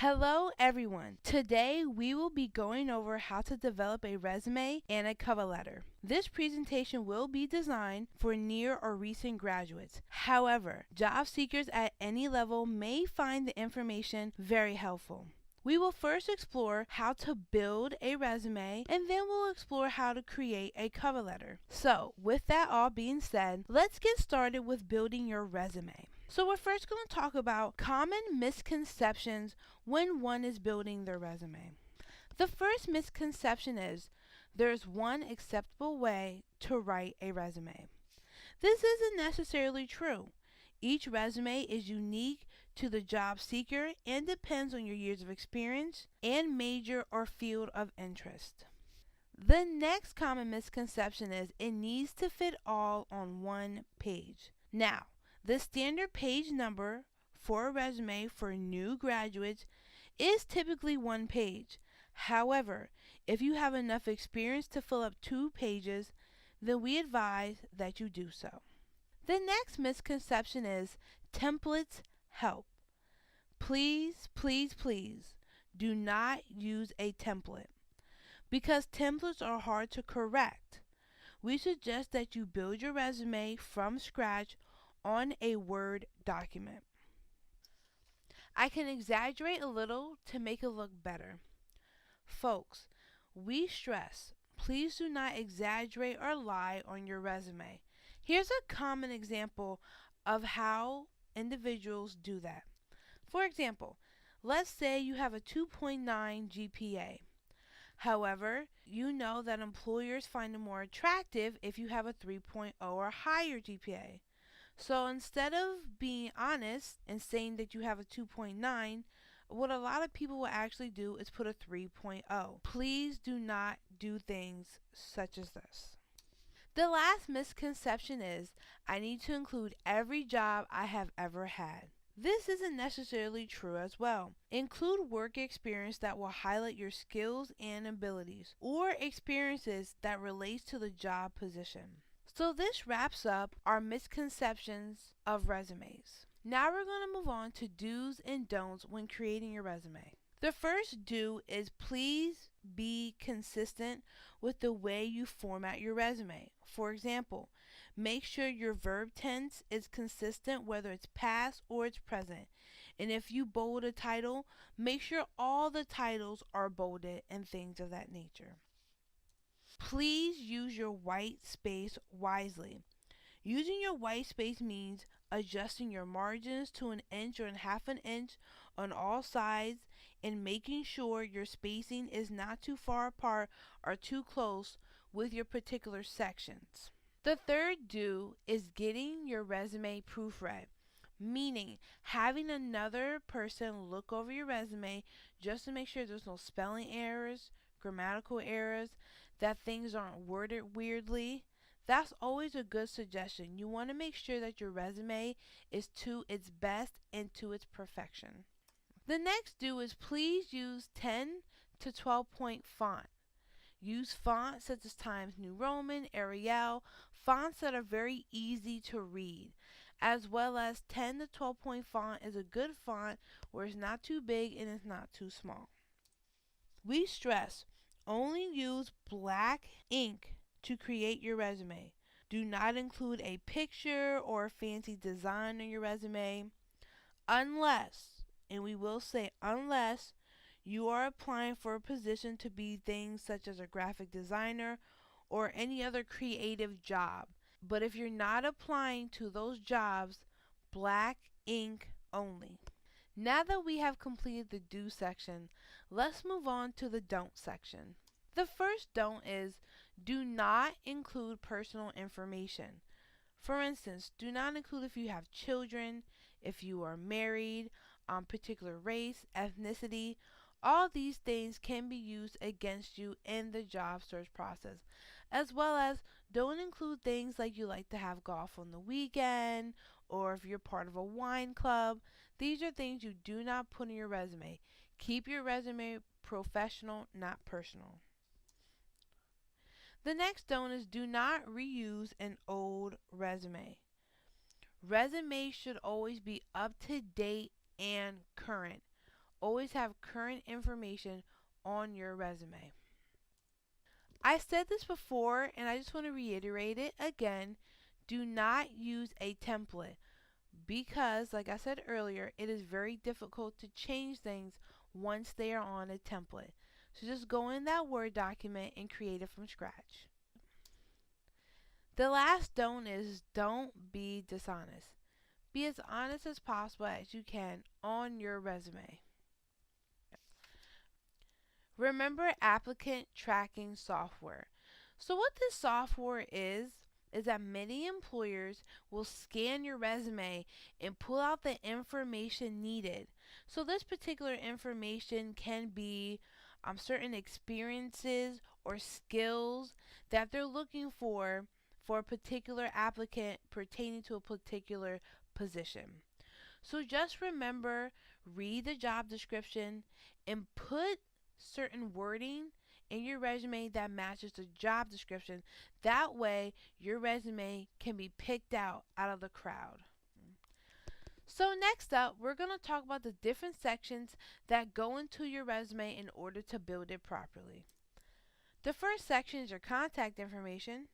Hello, everyone. Today we will be going over how to develop a resume and a cover letter. This presentation will be designed for near or recent graduates. However, job seekers at any level may find the information very helpful. We will first explore how to build a resume and then we'll explore how to create a cover letter. So, with that all being said, let's get started with building your resume. So we're first going to talk about common misconceptions when one is building their resume. The first misconception is there's one acceptable way to write a resume. This isn't necessarily true. Each resume is unique to the job seeker and depends on your years of experience and major or field of interest. The next common misconception is it needs to fit all on one page. Now, the standard page number for a resume for new graduates is typically one page. However, if you have enough experience to fill up 2 pages, then we advise that you do so. The next misconception is templates help. Please, please, please do not use a template because templates are hard to correct. We suggest that you build your resume from scratch on a Word document. I can exaggerate a little to make it look better. Folks, we stress, please do not exaggerate or lie on your resume. Here's a common example of how individuals do that. For example, let's say you have a 2.9 GPA. However, you know that employers find it more attractive if you have a 3.0 or higher GPA. So instead of being honest and saying that you have a 2.9, what a lot of people will actually do is put a 3.0. Please do not do things such as this. The last misconception is I need to include every job I have ever had. This isn't necessarily true as well. Include work experience that will highlight your skills and abilities, or experiences that relates to the job position. So this wraps up our misconceptions of resumes. Now we're going to move on to do's and don'ts when creating your resume. The first do is please be consistent with the way you format your resume. For example, make sure your verb tense is consistent whether it's past or it's present. And if you bold a title, make sure all the titles are bolded and things of that nature. Please use your white space wisely. Using your white space means adjusting your margins to 1 inch or 1/2 inch on all sides and making sure your spacing is not too far apart or too close with your particular sections. The third do is getting your resume proofread, meaning having another person look over your resume just to make sure there's no spelling errors, grammatical errors, that things aren't worded weirdly. That's always a good suggestion. You want to make sure that your resume is to its best and to its perfection. The next do is please use 10 to 12 point font. Use fonts such as Times New Roman, Arial, fonts that are very easy to read, as well as 10 to 12 point font is a good font where it's not too big and it's not too small. We stress only use black ink to create your resume. Do not include a picture or a fancy design on your resume unless, and we will say unless, you are applying for a position to be things such as a graphic designer or any other creative job. But if you're not applying to those jobs, black ink only. Now that we have completed the do section, let's move on to the don't section. The first don't is do not include personal information. For instance, do not include if you have children, if you are married, particular race, ethnicity. All these things can be used against you in the job search process, as well as don't include things like you like to have golf on the weekend or if you're part of a wine club. These are things you do not put in your resume. Keep your resume professional, not personal. The next don't is do not reuse an old resume. Resumes should always be up to date and current. always have current information on your resume. I said this before and I just want to reiterate it again. Do not use a template because, like I said earlier, it is very difficult to change things once they are on a template. So just go in that Word document and create it from scratch. The last don't is don't be dishonest. Be as honest as possible as you can on your resume. Remember applicant tracking software. So what this software is that many employers will scan your resume and pull out the information needed. So this particular information can be certain experiences or skills that they're looking for a particular applicant pertaining to a particular position. So just remember, read the job description and put certain wording in your resume that matches the job description. That way, your resume can be picked out of the crowd. So next up, we're going to talk about the different sections that go into your resume in order to build it properly. The first section is your contact information.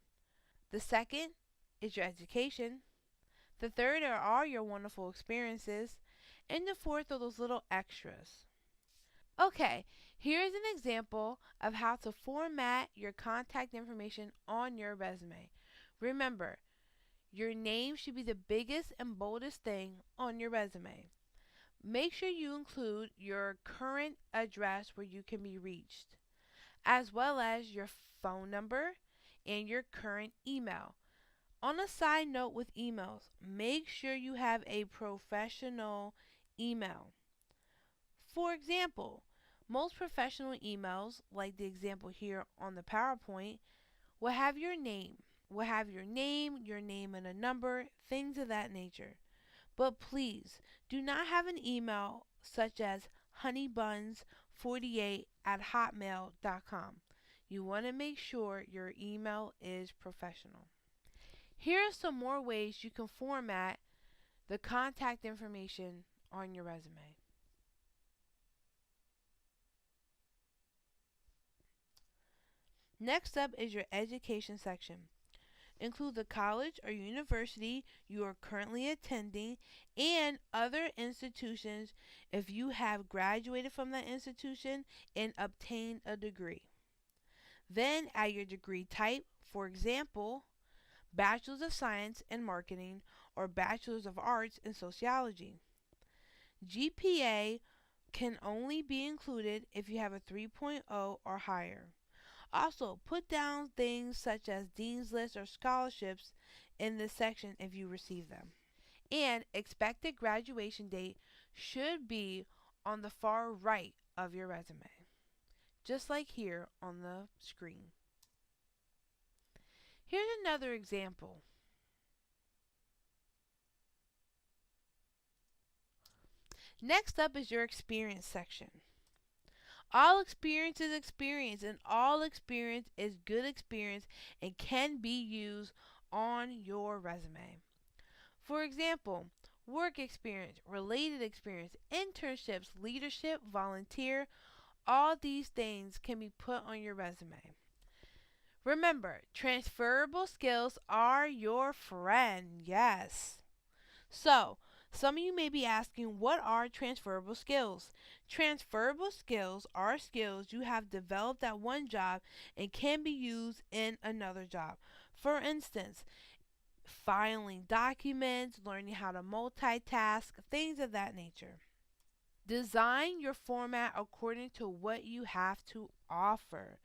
The second is your education. The third are all your wonderful experiences. And the fourth are those little extras. Okay, here's an example of how to format your contact information on your resume. Remember, your name should be the biggest and boldest thing on your resume. Make sure you include your current address where you can be reached, as well as your phone number and your current email. On a side note with emails, make sure you have a professional email. For example, most professional emails, like the example here on the PowerPoint, will have your name. Your name and a number, things of that nature. But please, do not have an email such as honeybuns48@hotmail.com. You want to make sure your email is professional. Here are some more ways you can format the contact information on your resume. Next up is your education section. Include the college or university you are currently attending and other institutions if you have graduated from that institution and obtained a degree. Then add your degree type, for example, Bachelor's of Science in Marketing or Bachelor's of Arts in Sociology. GPA can only be included if you have a 3.0 or higher. Also, put down things such as Dean's List or scholarships in this section if you receive them. And expected graduation date should be on the far right of your resume, just like here on the screen. Here's another example. Next up is your experience section. All experience is experience, and all experience is good experience and can be used on your resume. For example, work experience, related experience, internships, leadership, volunteer, all these things can be put on your resume. Remember, transferable skills are your friend. Yes. So, some of you may be asking, what are transferable skills? Transferable skills are skills you have developed at one job and can be used in another job. For instance, filing documents, learning how to multitask, things of that nature. Design your format according to what you have to offer.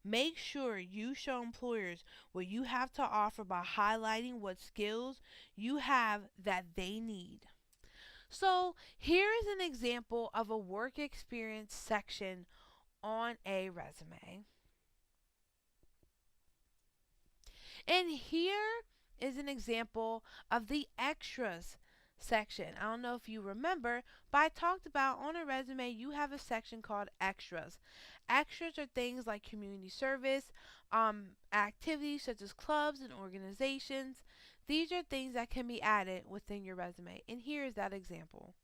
Make sure you show employers what you have to offer by highlighting what skills you have that they need. So here is an example of a work experience section on a resume. And here is an example of the extras section. I don't know if you remember, but I talked about on a resume you have a section called extras. Extras are things like community service, activities such as clubs and organizations. These are things that can be added within your resume. And here is that example.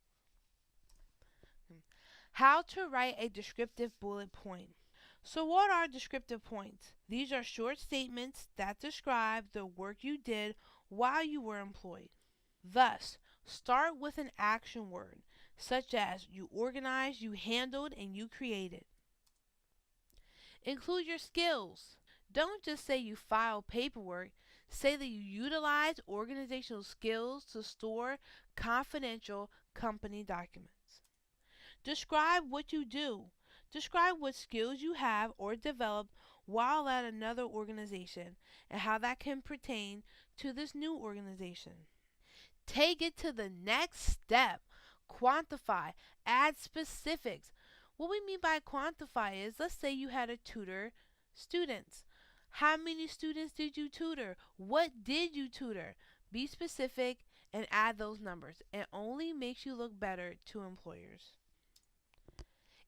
How to write a descriptive bullet point. So what are descriptive points? These are short statements that describe the work you did while you were employed. Thus, start with an action word, such as you organized, you handled, and you created. Include your skills. Don't just say you filed paperwork, say that you utilize organizational skills to store confidential company documents. Describe what you do. Describe what skills you have or developed while at another organization and how that can pertain to this new organization. Take it to the next step. Quantify, add specifics. What we mean by quantify is, let's say you had a tutor students. How many students did you tutor? What did you tutor? Be specific and add those numbers. It only makes you look better to employers.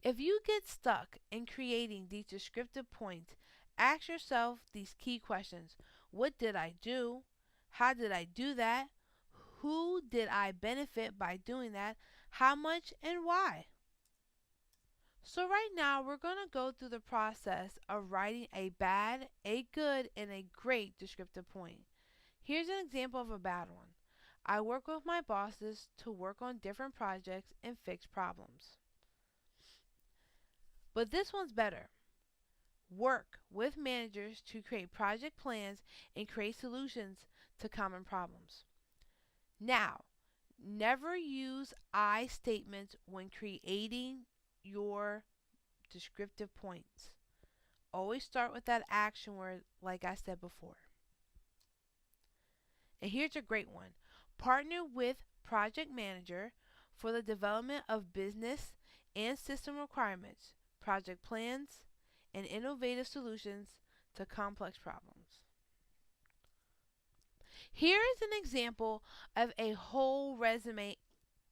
If you get stuck in creating these descriptive points, ask yourself these key questions. What did I do? How did I do that? Who did I benefit by doing that? How much and why? So right now we're going to go through the process of writing a bad, a good, and a great descriptive point. Here's an example of a bad one. I work with my bosses to work on different projects and fix problems. But this one's better. Work with managers to create project plans and create solutions to common problems. Now, never use I statements when creating your descriptive points. Always start with that action word like I said before. And here's a great one. Partner with project manager for the development of business and system requirements, project plans, and innovative solutions to complex problems. Here is an example of a whole resume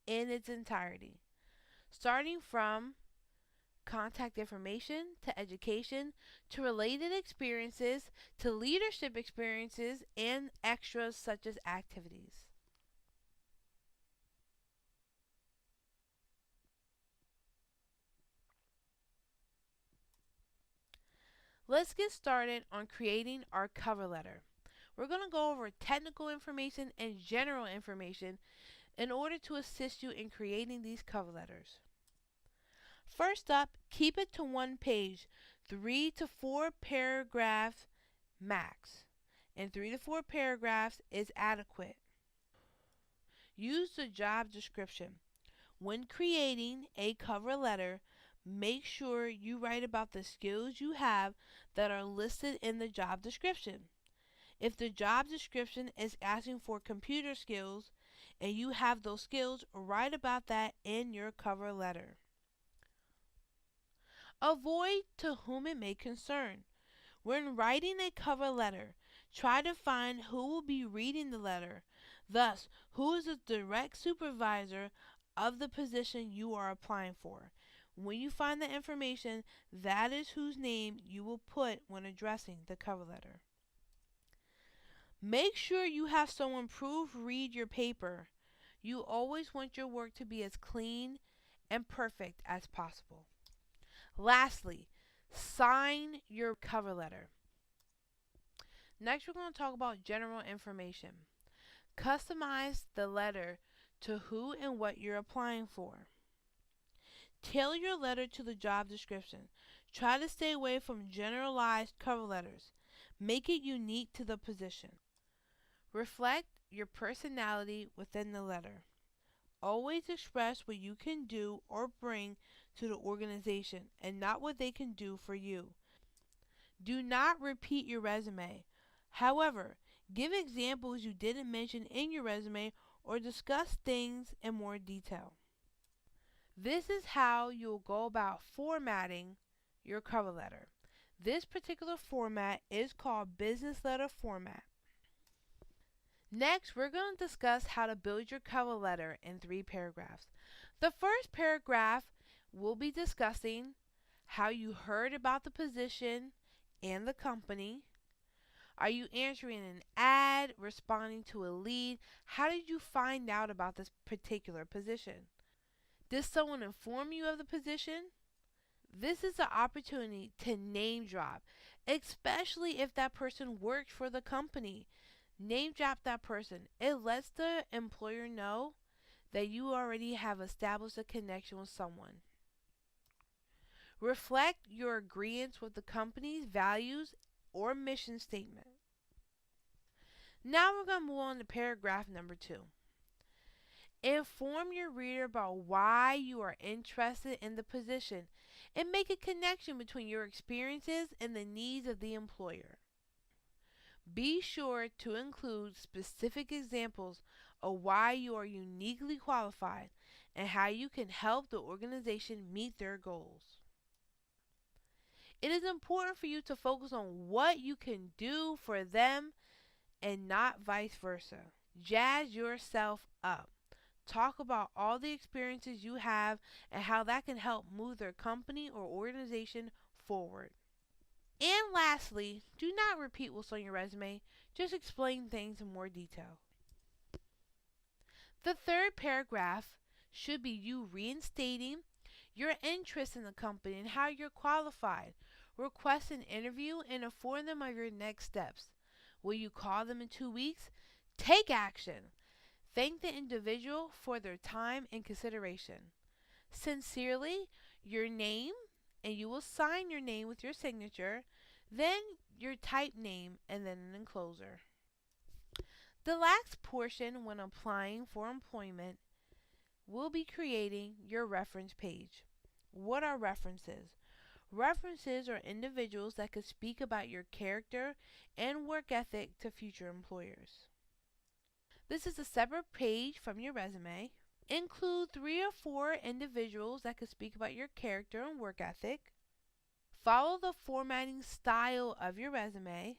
in its entirety, starting from contact information to education to related experiences to leadership experiences and extras such as activities. Let's get started on creating our cover letter. We're going to go over technical information and general information in order to assist you in creating these cover letters. First up, keep it to one page, 3 to 4 paragraphs max, and 3 to 4 paragraphs is adequate. Use the job description. When creating a cover letter, make sure you write about the skills you have that are listed in the job description. If the job description is asking for computer skills and you have those skills, write about that in your cover letter. Avoid to whom it may concern. When writing a cover letter, try to find who will be reading the letter. Thus, who is the direct supervisor of the position you are applying for. When you find the information, that is whose name you will put when addressing the cover letter. Make sure you have someone proofread your paper. You always want your work to be as clean and perfect as possible. Lastly, sign your cover letter. Next, we're going to talk about general information. Customize the letter to who and what you're applying for. Tailor your letter to the job description. Try to stay away from generalized cover letters. Make it unique to the position. Reflect your personality within the letter. Always express what you can do or bring to the organization and not what they can do for you. Do not repeat your resume. However, give examples you didn't mention in your resume or discuss things in more detail. This is how you'll go about formatting your cover letter. This particular format is called business letter format. Next, we're going to discuss how to build your cover letter in 3 paragraphs. The first paragraph will be discussing how you heard about the position and the company. Are you answering an ad, responding to a lead? How did you find out about this particular position? Did someone inform you of the position? This is the opportunity to name drop, especially if that person works for the company. Name drop that person. It lets the employer know that you already have established a connection with someone. Reflect your agreement with the company's values or mission statement. Now we're going to move on to paragraph number 2. Inform your reader about why you are interested in the position and make a connection between your experiences and the needs of the employer. Be sure to include specific examples of why you are uniquely qualified and how you can help the organization meet their goals. It is important for you to focus on what you can do for them and not vice versa. Jazz yourself up. Talk about all the experiences you have and how that can help move their company or organization forward. And lastly, do not repeat what's on your resume, just explain things in more detail. The third paragraph should be you reinstating your interest in the company and how you're qualified. Request an interview and inform them of your next steps. Will you call them in 2 weeks? Take action. Thank the individual for their time and consideration. Sincerely, your name, and you will sign your name with your signature, then your type name, and then an enclosure. The last portion when applying for employment will be creating your reference page. What are references? References are individuals that could speak about your character and work ethic to future employers. This is a separate page from your resume. Include 3 or 4 individuals that could speak about your character and work ethic. Follow the formatting style of your resume.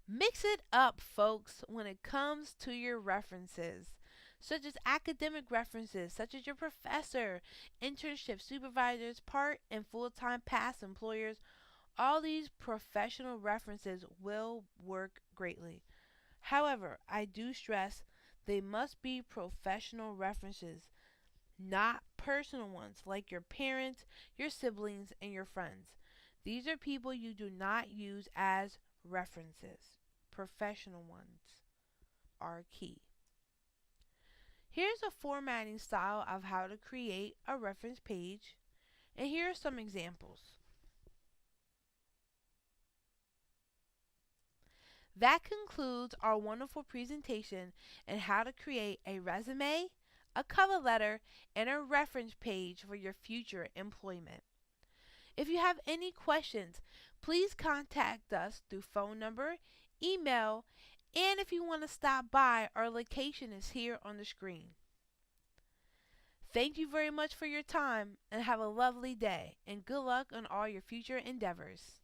Mix it up, folks, when it comes to your references, such as academic references, such as your professor, internship supervisors, part and full-time past employers. All these professional references will work greatly. However, I do stress they must be professional references, not personal ones like your parents, your siblings, and your friends. These are people you do not use as references. Professional ones are key. Here's a formatting style of how to create a reference page, and here are some examples. That concludes our wonderful presentation on how to create a resume, a cover letter, and a reference page for your future employment. If you have any questions, please contact us through phone number, email, and if you want to stop by, our location is here on the screen. Thank you very much for your time and have a lovely day, and good luck on all your future endeavors.